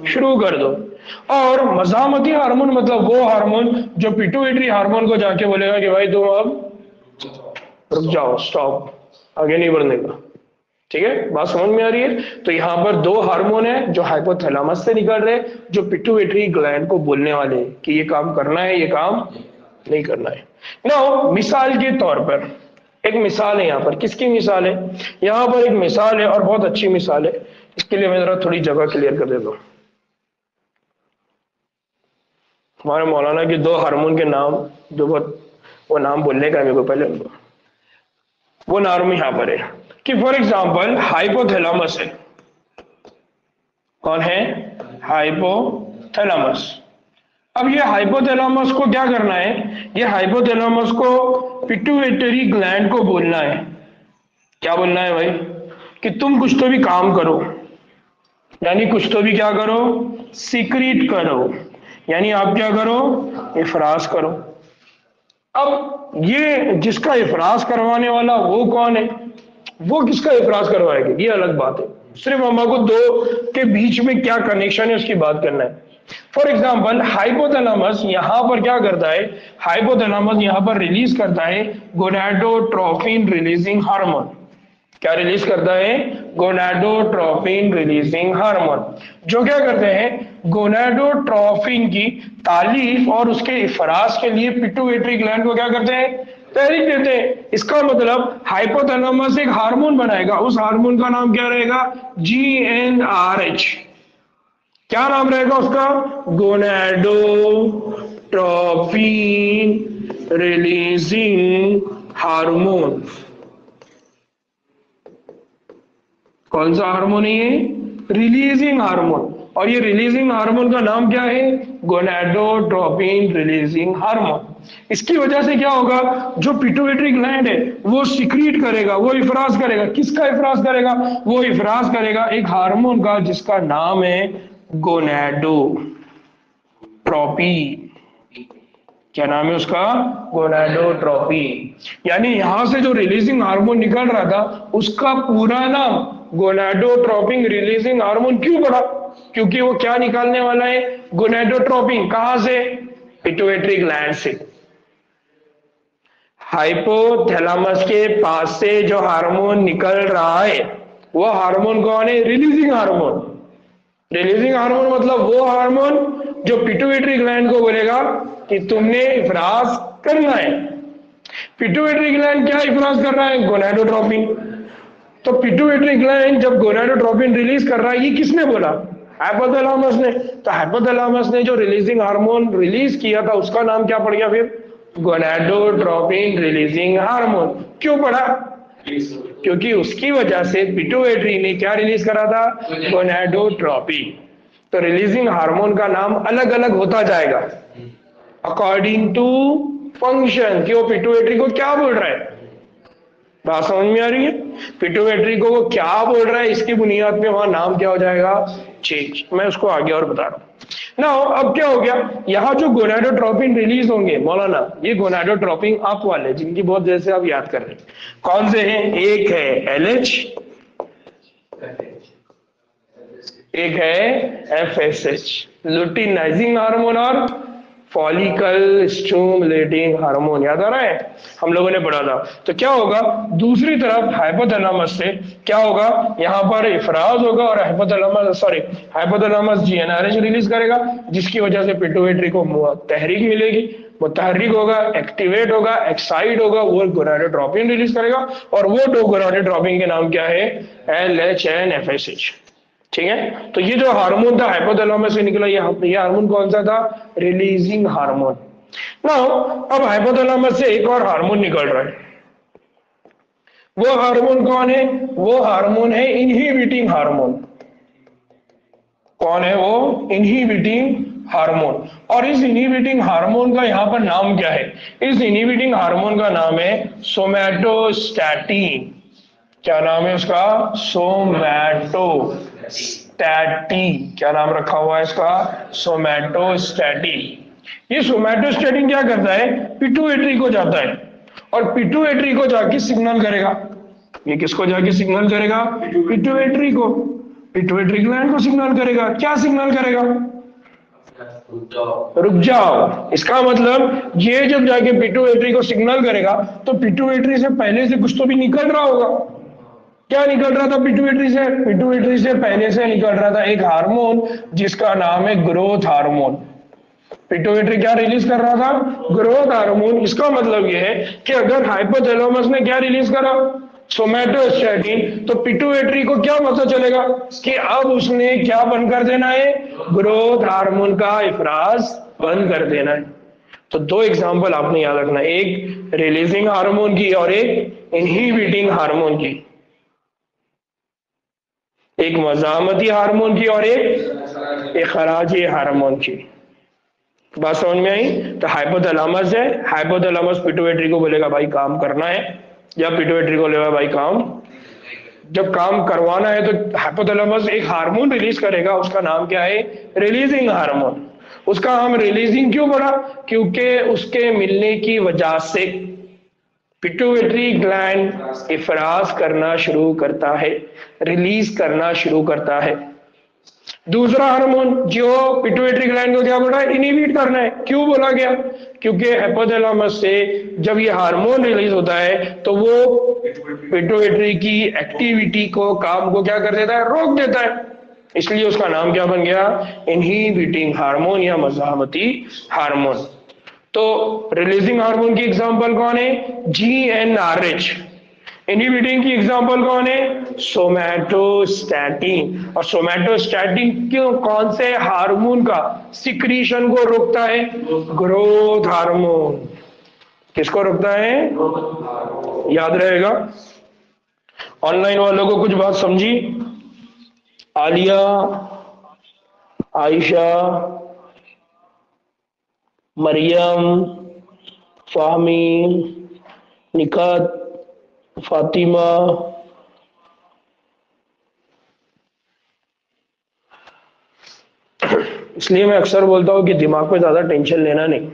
शुरू कर दो। और मज़ाहमती हार्मोन मतलब वो हार्मोन जो पिट्यूटरी हार्मोन को जाके बोलेगा कि भाई तुम अब रुक जाओ, स्टॉप, आगे नहीं बढ़ने का। ठीक है, बात समझ में आ रही है? तो यहाँ पर दो हार्मोन है जो हाइपोथैलेमस से निकल रहे हैं, जो पिट्यूटरी ग्लैंड को बोलने वाले हैं कि ये काम करना है, ये काम नहीं करना है। नाउ मिसाल के तौर पर एक मिसाल है, यहाँ पर किसकी मिसाल है? यहाँ पर एक मिसाल है और बहुत अच्छी मिसाल है। इसके लिए मैं जरा थोड़ी जगह क्लियर कर देता हूँ। हमारे मौलाना के दो हार्मोन के नाम जो बहुत, वो नाम बोलने का मेरे को पहले, वो नाम यहाँ पर है कि फॉर एग्जाम्पल हाइपोथैलेमस है। कौन है? हाइपोथैलेमस। अब ये हाइपोथैलेमस को क्या करना है? ये हाइपोथैलेमस को पिट्यूटरी ग्लैंड को बोलना है। क्या बोलना है भाई? कि तुम कुछ तो भी काम करो, यानी कुछ तो भी क्या करो? सीक्रेट करो, यानी आप क्या करो? इफराज करो। अब ये जिसका इफराज करवाने वाला वो कौन है? वो किसका इफराज करवाएगा ये अलग बात है। सिर्फ हमको दो के बीच में क्या कनेक्शन है उसकी बात करना है। फॉर एग्जाम्पल हाइपोथैलेमस यहां पर क्या करता है? हाइपोथैलेमस यहां पर रिलीज करता है गोनाडोट्रोपिन रिलीजिंग हार्मोन। क्या रिलीज करता है? गोनाडोट्रोपिन रिलीजिंग हार्मोन, जो क्या करते हैं? गोनाडोट्रोपिन की तालीफ और उसके इफराज के लिए पिट्यूटरी ग्लैंड को क्या करते हैं? तहरीक देते हैं। इसका मतलब हाइपोथैलेमस एक हार्मोन बनाएगा, उस हार्मोन का नाम क्या रहेगा? GnRH। क्या नाम रहेगा उसका? Gonadotropin releasing hormone. कौन सा हार्मोन है ये? Releasing hormone. और ये रिलीजिंग हार्मोन का नाम क्या है? Gonadotropin releasing hormone. इसकी वजह से क्या होगा? जो पिट्यूटरी ग्लैंड है वो सीक्रेट करेगा, वो इफराज करेगा। किसका इफराज करेगा? वो इफराज करेगा एक हार्मोन का जिसका नाम है गोनाडोट्रोपिन। क्या नाम है उसका? गोनाडोट्रोपिन। यानी यहां से जो रिलीजिंग हार्मोन निकल रहा था उसका पूरा नाम गोनाडोट्रोपिन रिलीजिंग हार्मोन क्यों पड़ा? क्योंकि वो क्या निकालने वाला है? गोनाडोट्रोपिन। कहां से? पिट्यूटरी ग्लैंड से। हाइपोथैलेमस के पास से जो हार्मोन निकल रहा है वो हार्मोन कौन है? Releasing hormone. रिलीजिंग हार्मोन मतलब वो हार्मोन जो पिट्यूटरी ग्लैंड को बोलेगा कि तुमने इफराज करना है। पिट्यूटरी ग्लैंड क्या इफराज कर रहा है? गोनाडोट्रोपिन। तो पिट्यूटरी ग्लैंड जब गोनाडोट्रोपिन रिलीज कर रहा है, ये किसने बोला? हाइपोथैलेमस ने। तो हाइपोथैलेमस ने जो रिलीजिंग हार्मोन रिलीज किया था उसका नाम क्या पड़ गया फिर? Gonadotropin releasing hormone. क्यों पड़ा? क्योंकि उसकी वजह से पिट्यूटरी ने क्या रिलीज करा था? गोनाडोट्रोपिन। तो रिलीजिंग हार्मोन का नाम अलग अलग होता जाएगा अकॉर्डिंग टू फंक्शन कि वो पिट्यूटरी को क्या बोल रहा है। बात समझ में आ रही है? पिट्यूटरी को वो क्या बोल रहा है, इसकी बुनियाद पे वहां नाम क्या हो जाएगा? चेंज। मैं उसको आगे और बता रहा हूं ना। अब क्या हो गया? यहाँ जो गोनाडोट्रोपिन रिलीज होंगे मौलाना, ये गोनाडोट्रोपिन अप वाले जिनकी बहुत देर से आप याद कर रहे हैं, कौन से हैं? एक है LH, एक है FSH, लुटिनाइजिंग हार्मोन और फॉलिकल स्टिमुलेटिंग हार्मोन। याद आ रहा है? हम लोगों ने पढ़ा था। तो क्या होगा? दूसरी तरफ हाइपोथैलेमस से क्या होगा? यहाँ पर इफराज होगा और हाइपोथैलेमस GnRH रिलीज करेगा, जिसकी वजह से पिट्यूटरी को तहरीक मिलेगी। वो तहरीक होगा, एक्टिवेट होगा, एक्साइट होगा, वो गोनाडोट्रोपिन रिलीज करेगा। और वो दो गोनाडोट्रोपिन के नाम क्या है? LH and FSH। ठीक है? तो ये जो हार्मोन था हाइपोथैलेमस से निकला, ये हार्मोन कौन सा था? Releasing hormone. नाउ अब हाइपोथैलेमस से एक और हार्मोन निकल रहा है। वो हार्मोन कौन है? वो हार्मोन है इनहिबिटिंग हार्मोन। कौन है वो? Inhibiting hormone. और इस इनहिबिटिंग हार्मोन का यहां पर नाम क्या है? इस इनहिबिटिंग हार्मोन का नाम है सोमैटोस्टैटिन। क्या नाम है उसका? सोमैटोस्टैटिन। क्या नाम रखा हुआ है इसका? सोमैटोस्टैटिन। ये सोमैटोस्टैटिन क्या करता है? पिट्यूटरी को जाता है और पिट्यूटरी को जाके सिग्नल करेगा। ये किसको जाके सिग्नल करेगा? पिट्यूटरी को। पिट्यूटरी ग्लैंड को सिग्नल करेगा। क्या सिग्नल करेगा? रुक जाओ, इसका मतलब ये जब जाके पिट्यूटरी को सिग्नल करेगा तो पिट्यूटरी से पहले से कुछ तो भी निकल रहा होगा। क्या निकल रहा था पिट्यूटरी से? पिट्यूटरी से पहले से निकल रहा था एक हार्मोन जिसका नाम है ग्रोथ हार्मोन। पिट्यूटरी क्या रिलीज कर रहा था? Growth hormone. इसका मतलब यह है कि अगर हाइपोथैलेमस ने क्या रिलीज करा? सोमैटोस्टैटिन, तो पिट्यूटरी को क्या पता चलेगा कि अब उसने क्या बंद कर देना है? ग्रोथ हार्मोन का इफराज बंद कर देना है। तो दो एग्जांपल आपने याद रखना, एक रिलीजिंग हार्मोन की और एक इनहिबिटिंग हार्मोन की, एक मजामती हार्मोन की और एक इखराजी हार्मोन की। बात समझ में आई? तो हाइपोथैलेमस है, हाइपोथैलेमस पिट्यूटरी को बोलेगा भाई काम करना है, या पिट्यूटरी को बोलेगा भाई काम, जब काम करवाना है तो हाइपोथैलेमस एक हार्मोन रिलीज करेगा, उसका नाम क्या है? Releasing hormone. उसका हम रिलीजिंग क्यों पढ़ा? क्योंकि उसके मिलने की वजह से पिट्यूटरी ग्लैंड इफराज करना शुरू करता है, रिलीज करना शुरू करता है। दूसरा हार्मोन जो पिट्यूटरी ग्लैंड को क्या बोला? इनहिबिट करना है। क्यों बोला गया? क्योंकि हाइपोथैलेमस से जब ये हार्मोन रिलीज होता है तो वो पिट्यूटरी की एक्टिविटी को, काम को क्या कर देता है? रोक देता है। इसलिए उसका नाम क्या बन गया? इनहिबिटिंग हार्मोन या मज़ाहमती हार्मोन। तो रिलीजिंग हार्मोन की एग्जांपल कौन है? GnRH। इनहिबिटिंग की एग्जांपल कौन है? सोमैटोस्टैटिन। और सोमैटोस्टैटिन क्यों, कौन से हार्मोन का सिक्रीशन को रोकता है? Growth hormone. किसको रोकता है? याद रहेगा। ऑनलाइन वालों को कुछ बात समझी? आलिया, आयशा, मरियम, फाहमी, निकात, फातिमा, इसलिए मैं अक्सर बोलता हूं कि दिमाग पे ज्यादा टेंशन लेना नहीं।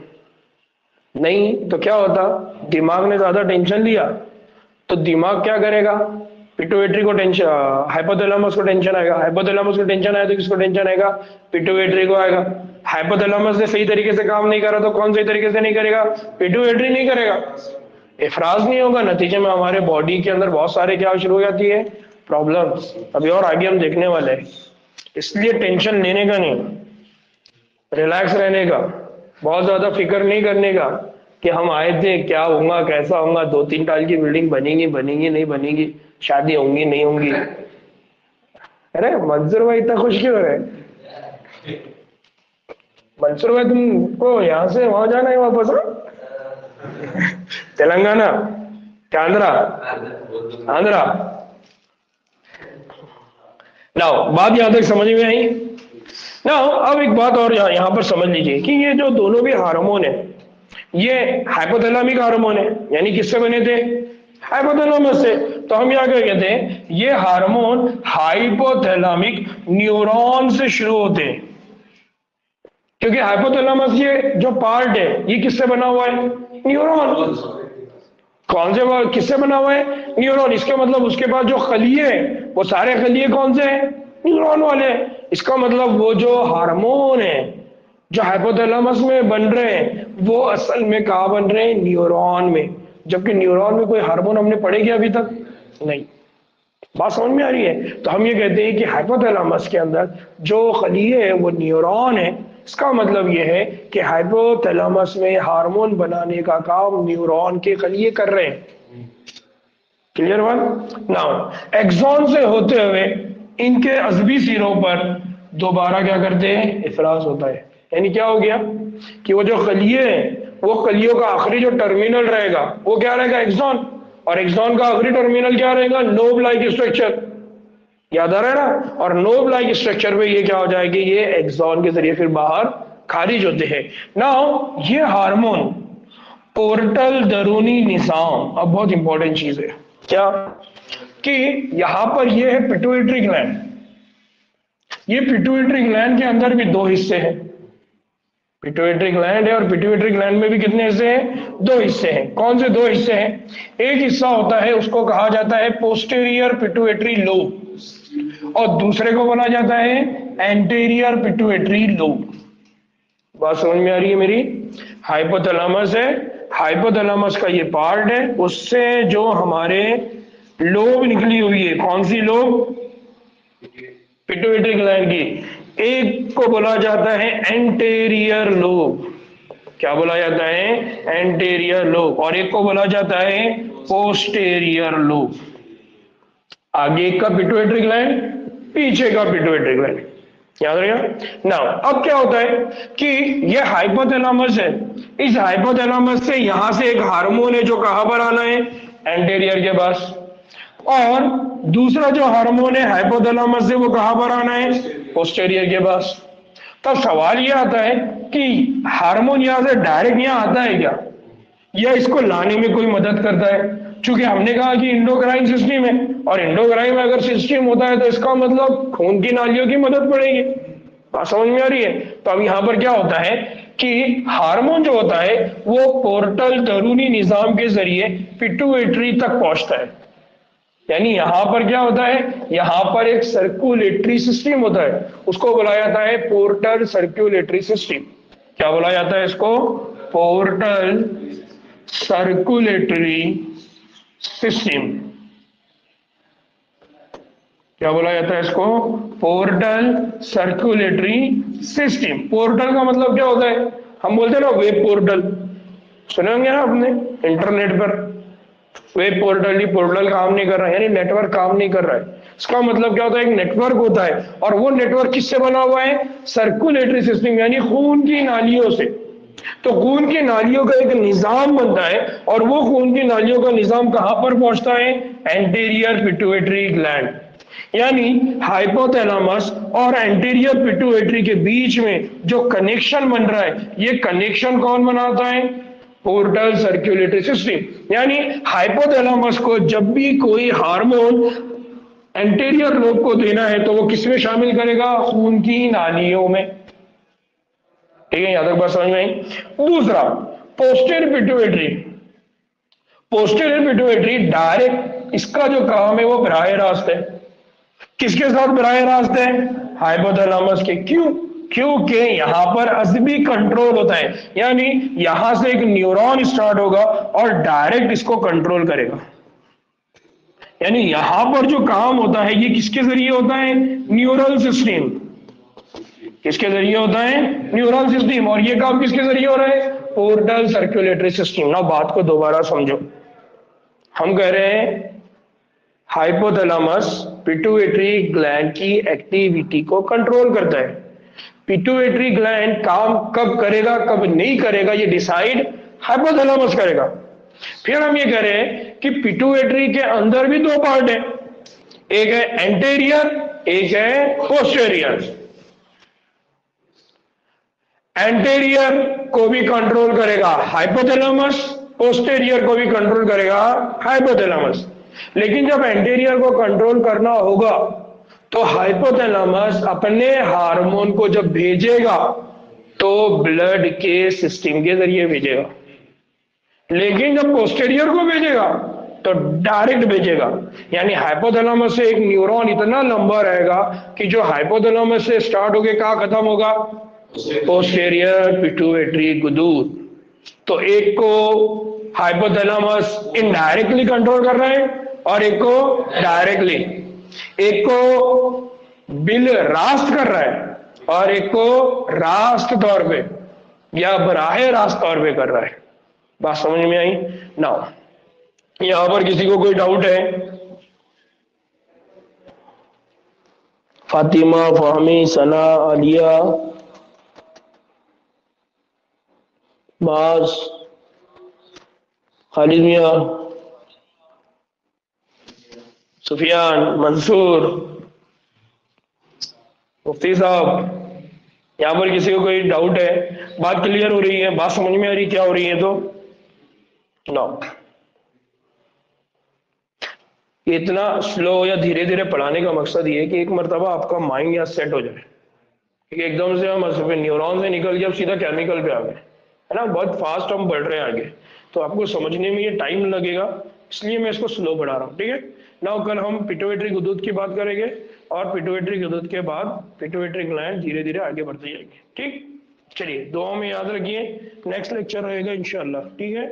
नहीं तो क्या होता? दिमाग ने ज्यादा टेंशन लिया तो दिमाग क्या करेगा? पिट्यूटरी को टेंशन, हाइपोथैलेमस को टेंशन आएगा, हाइपोथैलेमस को टेंशन आया तो किसको टेंशन आएगा? पिट्यूटरी को आएगा। हाइपोथैलेमस ने सही तरीके से काम नहीं करा तो कौन सही तरीके से नहीं करेगा? पिट्यूटरी नहीं करेगा, इफराज नहीं होगा। नतीजे में हमारे बॉडी के अंदर बहुत सारे क्या शुरू हो जाती है? प्रॉब्लम्स। अभी और आगे हम देखने वाले हैं। इसलिए टेंशन लेने का नहीं, रिलैक्स रहने का, बहुत ज्यादा फिक्र नहीं करने का कि हम आए थे, क्या होगा, कैसा होगा, 2-3 साल की बिल्डिंग बनेगी, बनेगी नहीं बनेगी, शादी होंगी नहीं होंगी। अरे मंसूर भाई इतना खुश क्यों हो रहे? मंसूर भाई तुमको यहाँ से वहां जाना है वापस? तेलंगाना क्या आंध्रा? आंध्रा। नाउ बात यहां तक समझ में आई। नाउ अब एक बात और यहाँ पर समझ लीजिए कि ये जो दोनों भी हार्मोन है, ये हाइपोथैलेमिक हार्मोन है, यानी किससे बने थे? हाइपोथैलेमस से। तो हम यहाँ क्या कहते हैं? ये हार्मोन हाइपोथैलेमिक न्यूरॉन से शुरू होते हैं, क्योंकि हाइपोथैलेमस ये जो पार्ट है ये किससे बना हुआ है? न्यूरॉन। कौन से, किससे बना हुआ है? न्यूरॉन। इसके मतलब उसके पास जो खलिए हैं वो सारे खलिए कौन से हैं? न्यूरॉन वाले हैं। इसका मतलब वो जो हार्मोन है जो हाइपोथैलेमस में बन रहे हैं वो असल में कहाँ बन रहे हैं? न्यूरॉन में। जबकि न्यूरॉन में कोई हार्मोन हमने पढ़े क्या अभी तक? नहीं। बात समझ में आ रही है? तो हम ये कहते हैं कि हाइपोथैलेमस के अंदर जो खलिए है वो न्यूरॉन है। इसका मतलब ये है कि हाइपोथैलेमस में हार्मोन बनाने का काम न्यूरॉन के खलिए कर रहे हैं। Clear one? नाउ एक्सॉन से होते हुए इनके अजबी सिरों पर दोबारा क्या करते हैं? इफराज होता है। यानी क्या हो गया कि वो जो खलिए हैं वो खलियों का आखिरी जो टर्मिनल रहेगा वो क्या रहेगा? एक्सॉन। और एक्सॉन का आखिरी टर्मिनल क्या रहेगा? Knob like structure. याद आ रहा है ना? और नोब लाइक स्ट्रक्चर पे ये क्या हो जाएगी? ये एक्सॉन के जरिए फिर बाहर खारिज होते हैं। नाउ ये हार्मोन पोर्टल दरूनी निजाम, अब बहुत इंपॉर्टेंट चीज है क्या, कि यहां पर ये है पिट्यूटरी ग्लैंड। ये पिट्यूटरी ग्लैंड के अंदर भी दो हिस्से हैं। पिट्यूटरी ग्लैंड है और पिट्यूटरी ग्लैंड में भी कितने हिस्से हैं? दो हिस्से हैं। कौन से दो हिस्से हैं? एक हिस्सा होता है उसको कहा जाता है पोस्टीरियर पिट्यूटरी लोब और दूसरे को बोला जाता है एंटीरियर पिट्यूटरी लोब। बात समझ में आ रही है मेरी? हाइपोथैलेमस है, हाइपोथैलेमस का ये पार्ट है, उससे जो हमारे लोब निकली हुई है, कौन सी लोब? पिट्यूटरी ग्लैंड की। एक को बोला जाता है एंटेरियर लोब, क्या बोला जाता है? Anterior lobe. और एक को बोला जाता है पोस्टेरियर लोब। आगे का पिट्यूटरी ग्लैंड, पीछे का पिट्यूटरी ग्लैंड, याद रहेगा ना। अब क्या होता है कि ये हाइपोथैलेमस है, इस हाइपोथैलेमस से यहां से एक हार्मोन है जो कहां पर आना है? एंटेरियर के पास। और दूसरा जो हार्मोन है हाइपोथैलेमस से वो कहां पर आना है? पोस्टेरियर के पास। तब सवाल ये आता है कि हार्मोन यहां से डायरेक्ट यहां आता है क्या, या इसको लाने में कोई मदद करता है? क्योंकि हमने कहा कि इंडोक्राइन सिस्टम है, और इंडोक्राइन में अगर सिस्टम होता है तो इसका मतलब खून की नालियों की मदद पड़ेगी। बात समझ में आ रही है? तो अब यहां पर क्या होता है कि हार्मोन जो होता है वो पोर्टल तरूनी निजाम के जरिए पिट्यूटरी तक पहुंचता है। यानी यहां पर क्या होता है, यहां पर एक सर्कुलेटरी सिस्टम होता है, उसको बोला जाता है पोर्टल सर्कुलेटरी सिस्टम। क्या बोला जाता है इसको? Portal circulatory system. क्या बोला जाता है इसको? Portal circulatory system. पोर्टल का मतलब क्या होता है? हम बोलते हैं ना वेब पोर्टल, सुने होंगे ना आपने इंटरनेट पर। वेब पोर्टल, ही पोर्टल काम नहीं कर रहा है, यानी नेटवर्क काम नहीं कर रहा है। इसका मतलब क्या होता है? एक नेटवर्क होता है, और वो नेटवर्क किससे बना हुआ है? सर्कुलेटरी सिस्टम, यानी खून की नालियों से। तो खून की नालियों का एक निजाम बनता है, और वो खून की नालियों का निजाम कहां पर पहुंचता है? Anterior pituitary gland. यानी हाइपोथैलेमस और एंटीरियर पिट्यूटरी के बीच में जो कनेक्शन बन रहा है, ये कनेक्शन कौन बनाता है? Portal circulatory system. यानी हाइपोथैलेमस को जब भी कोई हार्मोन एंटीरियर लोब को देना है तो वो किसमें शामिल करेगा? खून की नालियों में। ठीक है, यहां तक बात समझ में आई? दूसरा, posterior pituitary. Posterior pituitary direct, इसका जो काम है वो बराह रास्त है। किसके साथ बराह रास्त है? हाइपोथैलेमस के। क्यों? क्योंकि यहां पर अज़बी कंट्रोल होता है, यानी यहां से एक न्यूरॉन स्टार्ट होगा और डायरेक्ट इसको कंट्रोल करेगा। यानी यहां पर जो काम होता है ये किसके जरिए होता है? Neural system. किसके जरिए होता है? Neural system. और ये काम किसके जरिए हो रहा है? Portal circulatory system. ना बात को दोबारा समझो, हम कह रहे हैं हाइपोथैलेमस पिट्यूटरी ग्लैंड की एक्टिविटी को कंट्रोल करता है। पिट्यूटरी ग्लैंड काम कब करेगा कब नहीं करेगा ये डिसाइड हाइपोथैलेमस करेगा। फिर हम ये कह रहे हैं कि पिट्यूटरी के अंदर भी दो पार्ट है, एक है एंटेरियर, एक है पोस्टेरियर। एंटेरियर को भी कंट्रोल करेगा हाइपोथैलेमस, पोस्टेरियर को भी कंट्रोल करेगा हाइपोथैलेमस। लेकिन जब एंटेरियर को कंट्रोल करना होगा तो हाइपोथैलेमस अपने हार्मोन को जब भेजेगा तो ब्लड के सिस्टम के जरिए भेजेगा, लेकिन जब पोस्टेरियर को भेजेगा तो डायरेक्ट भेजेगा। यानी हाइपोथैलेमस से एक न्यूरॉन इतना लंबा रहेगा कि जो हाइपोथैलेमस से स्टार्ट होके कहां खत्म होगा? पोस्टेरियर पिट्यूटरी गुदूद। तो एक को हाइपोथैलेमस इनडायरेक्टली कंट्रोल कर रहा है और एक को डायरेक्टली। एक को बिल रास्त कर रहा है और एक को रास्त तौर पे या बराह रास्त तौर पे कर रहा है। बात समझ में आई ना? यहां पर किसी को कोई डाउट है? फातिमा, फाहमी, सना, आलिया, बाज, खालिद मियां, सुफियान, मंसूर, मुफ्ती साहब, यहां पर किसी को कोई डाउट है? बात क्लियर हो रही है? बात समझ में आ रही क्या हो रही है? तो ना इतना स्लो या धीरे धीरे पढ़ाने का मकसद ये है कि एक मर्तबा आपका माइंड यहाँ सेट हो जाए कि एकदम से हम न्यूरॉन से निकल के अब सीधा केमिकल पे आ गए, है ना। बहुत फास्ट हम बढ़ रहे हैं आगे, तो आपको समझने में ये टाइम लगेगा, इसलिए मैं इसको स्लो बढ़ा रहा हूँ। ठीक है ना। कल हम पिट्यूटरी गुदूद की बात करेंगे और पिट्यूटरी गुदूद के बाद पिट्यूटरी ग्लैंड धीरे धीरे आगे बढ़ते जाएंगे। ठीक, चलिए दुआ में याद रखिए, नेक्स्ट लेक्चर रहेगा इंशाल्लाह, ठीक है।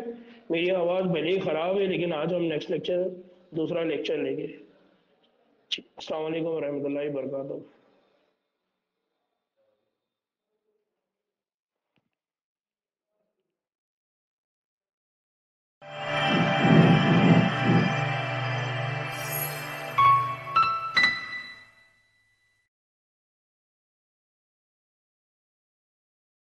मेरी आवाज़ भले ही ख़राब है लेकिन आज हम नेक्स्ट लेक्चर दूसरा लेक्चर लेंगे। अस्सलाम वालेकुम रहमतुल्लाहि व बरकातहू।